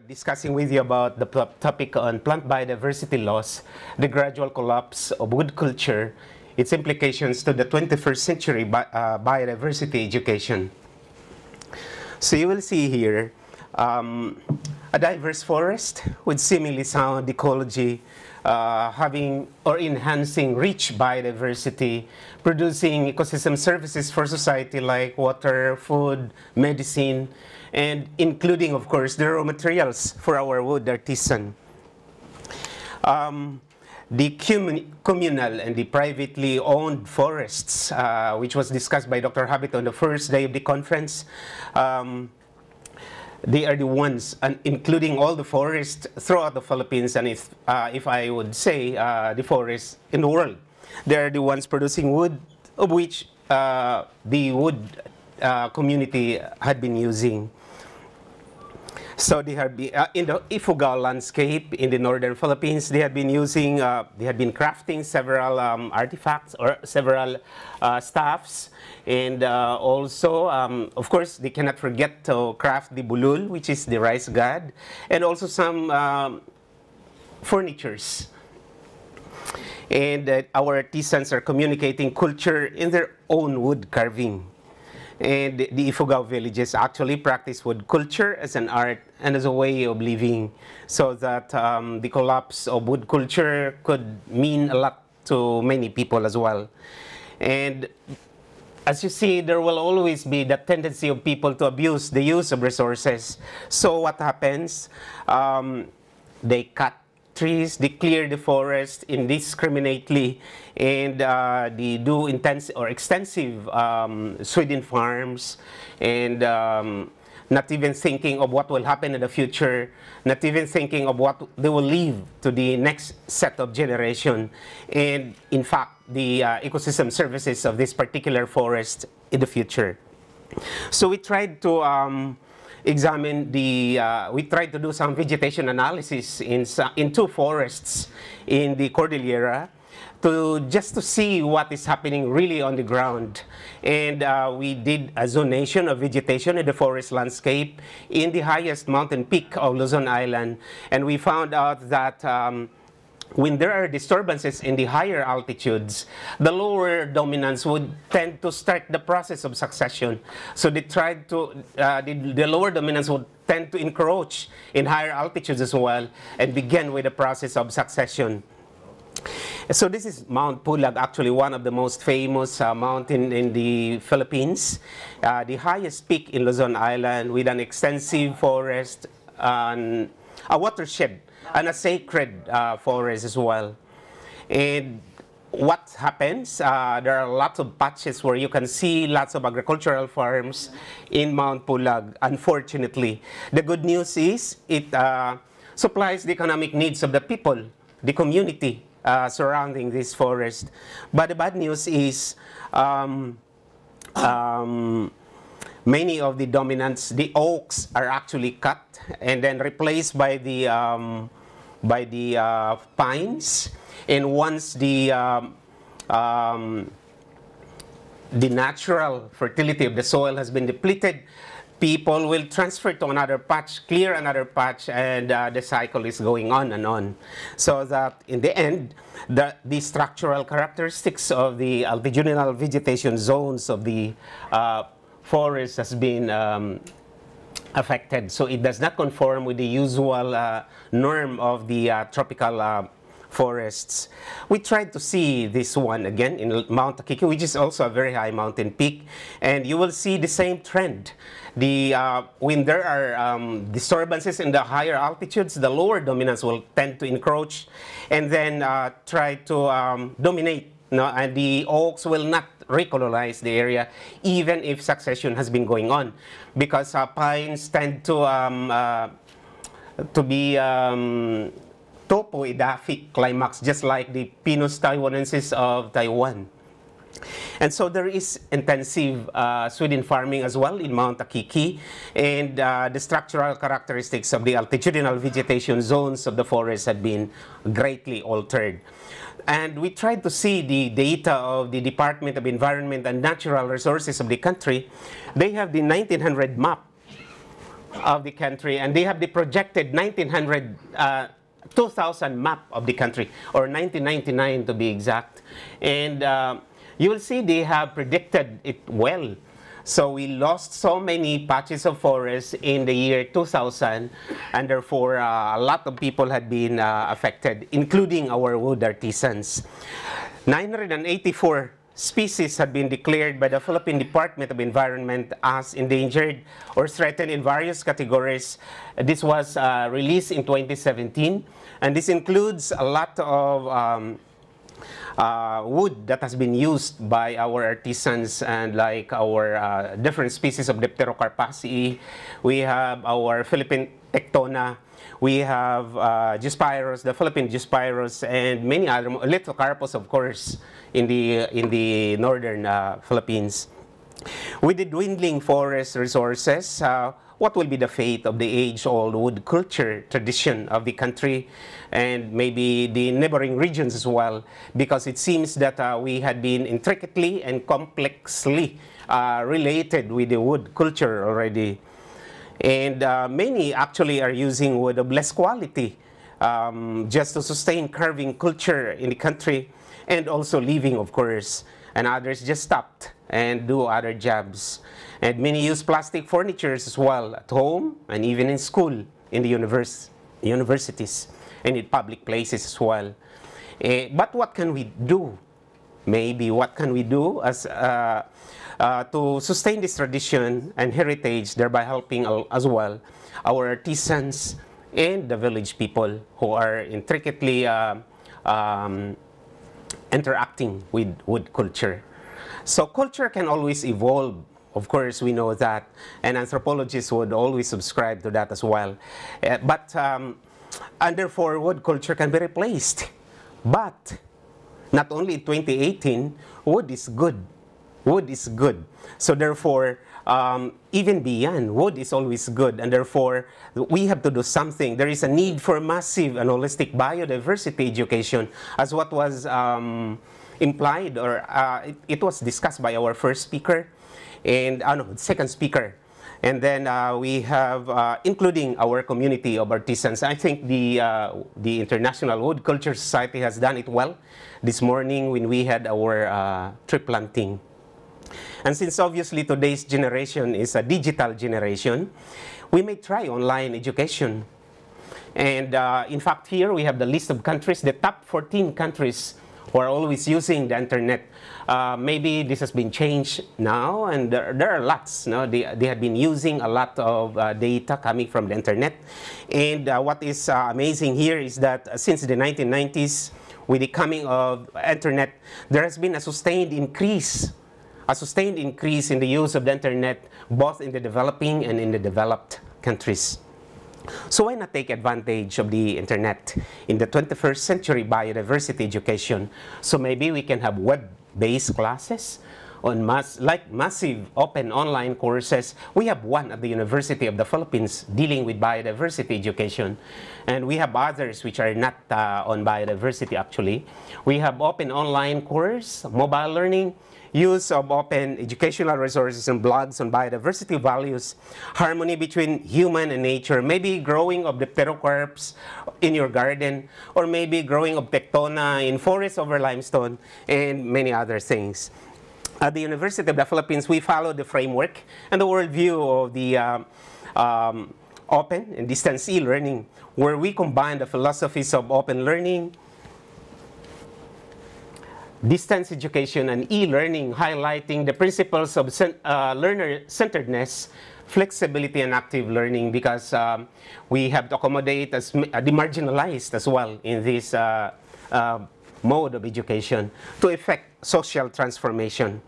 Discussing with you about the topic on plant biodiversity loss, the gradual collapse of wood culture, its implications to the 21st century biodiversity education. So you will see here a diverse forest with seemingly sound ecology, having or enhancing rich biodiversity, producing ecosystem services for society like water, food, medicine, and including, of course, the raw materials for our wood artisan. The communal and the privately owned forests, which was discussed by Dr. Habit on the first day of the conference, they are the ones, including all the forests throughout the Philippines, and if I would say the forests in the world, they are the ones producing wood, of which the wood community had been using. So they have been, in the Ifugao landscape in the northern Philippines, they have been using, they have been crafting several artifacts or several staffs. And also, of course, they cannot forget to craft the bulul, which is the rice god, and also some furnitures. And our artisans are communicating culture in their own wood carving. And the Ifugao villages actually practice wood culture as an art and as a way of living, so that the collapse of wood culture could mean a lot to many people as well. And as you see, there will always be the tendency of people to abuse the use of resources. So what happens? They cut trees, they clear the forest indiscriminately, and they do intensive or extensive Sweden farms, and not even thinking of what will happen in the future, not even thinking of what they will leave to the next set of generation, and in fact, the ecosystem services of this particular forest in the future. So we tried to examine the, we tried to do some vegetation analysis in two forests in the Cordillera just to see what is happening really on the ground. And we did a zonation of vegetation in the forest landscape in the highest mountain peak of Luzon Island. And we found out that when there are disturbances in the higher altitudes, the lower dominants would tend to start the process of succession. So they tried to, the lower dominants would tend to encroach in higher altitudes as well and begin with the process of succession. So this is Mount Pulag, actually one of the most famous mountain in the Philippines, the highest peak in Luzon Island with an extensive forest and a watershed and a sacred forest as well. And what happens, there are lots of patches where you can see lots of agricultural farms in Mount Pulag, unfortunately. The good news is it supplies the economic needs of the people, the community surrounding this forest. But the bad news is many of the dominants, the oaks, are actually cut and then replaced by the pines. And once the natural fertility of the soil has been depleted, people will transfer to another patch, clear another patch, and the cycle is going on and on. So that in the end, the structural characteristics of the altitudinal vegetation zones of the forest has been affected. So it does not conform with the usual norm of the tropical forests. We tried to see this one again in Mount Akiki, which is also a very high mountain peak, and you will see the same trend. When there are disturbances in the higher altitudes, the lower dominants will tend to encroach and then try to dominate. No, and the oaks will not recolonize the area, even if succession has been going on, because pines tend to be topoedaphic climax, just like the Pinus taiwanensis of Taiwan. And so there is intensive Sweden farming as well in Mount Akiki, and the structural characteristics of the altitudinal vegetation zones of the forest have been greatly altered. And we tried to see the data of the Department of Environment and Natural Resources of the country. They have the 1900 map, of the country, and they have the projected 2000 map of the country, or 1999 to be exact. And you will see they have predicted it well. So we lost so many patches of forest in the year 2000, and therefore a lot of people had been affected, including our wood artisans. 984 species had been declared by the Philippine Department of Environment as endangered or threatened in various categories. This was released in 2017, and this includes a lot of wood that has been used by our artisans, and like our different species of Dipterocarpaceae. We have our Philippine Tectona. We have Gyspyros, the Philippine Gyspyros, and many other, Lithocarpus, of course, in the northern Philippines. With the dwindling forest resources, what will be the fate of the age-old wood culture tradition of the country, and maybe the neighboring regions as well, because it seems that we had been intricately and complexly related with the wood culture already. And many actually are using wood of less quality just to sustain carving culture in the country, and also living, of course. And others just stopped and do other jobs. And many use plastic furnitures as well at home, and even in school, in the universities, and in public places as well. But what can we do? Maybe what can we do as to sustain this tradition and heritage, thereby helping as well our artisans and the village people who are intricately interacting with wood culture. So culture can always evolve. Of course, we know that, and anthropologists would always subscribe to that as well. And therefore, wood culture can be replaced. But not only in 2018, wood is good. Wood is good. So therefore, even beyond, wood is always good, and therefore we have to do something. There is a need for massive and holistic biodiversity education, as what was implied, or it was discussed by our first speaker, and second speaker. And then we have, including our community of artisans. I think the International Wood Culture Society has done it well this morning when we had our tree planting. And since obviously today's generation is a digital generation, we may try online education. And in fact, here we have the list of countries, the top 14 countries who are always using the internet. Maybe this has been changed now, and there are lots. No? They have been using a lot of data coming from the internet. And what is amazing here is that since the 1990s, with the coming of internet, there has been a sustained increase in the use of the internet, both in the developing and in the developed countries. So why not take advantage of the internet in the 21st century biodiversity education? So maybe we can have web-based classes on massive open online courses. We have one at the University of the Philippines dealing with biodiversity education. And we have others which are not on biodiversity actually. We have open online course, mobile learning, use of open educational resources and blogs on biodiversity values, harmony between human and nature, maybe growing of Dipterocarps in your garden, or maybe growing of Tectona in forest over limestone, and many other things. At the University of the Philippines, we follow the framework and the worldview of the open and distance e-learning, where we combine the philosophies of open learning, distance education, and e-learning, highlighting the principles of learner-centeredness, flexibility, and active learning, because we have to accommodate the marginalized as well in this mode of education to effect social transformation.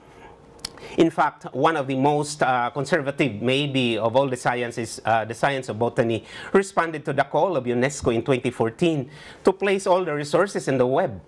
In fact, one of the most conservative, maybe, of all the sciences, the science of botany, responded to the call of UNESCO in 2014 to place all the resources in the web.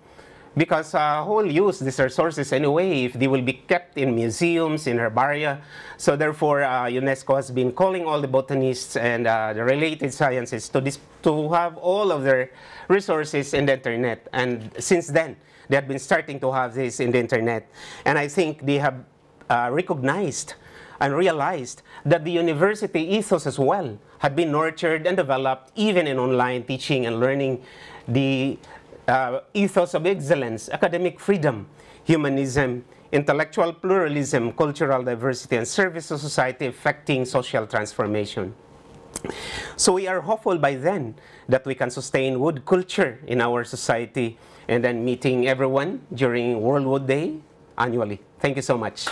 Because who will use these resources anyway if they will be kept in museums, in herbaria? So therefore, UNESCO has been calling all the botanists and the related sciences to have all of their resources in the internet. And since then, they have been starting to have this in the internet. And I think they have recognized and realized that the university ethos as well had been nurtured and developed even in online teaching and learning. The ethos of excellence, academic freedom, humanism, intellectual pluralism, cultural diversity, and service to society affecting social transformation. So we are hopeful by then that we can sustain wood culture in our society and then meeting everyone during World Wood Day annually. Thank you so much.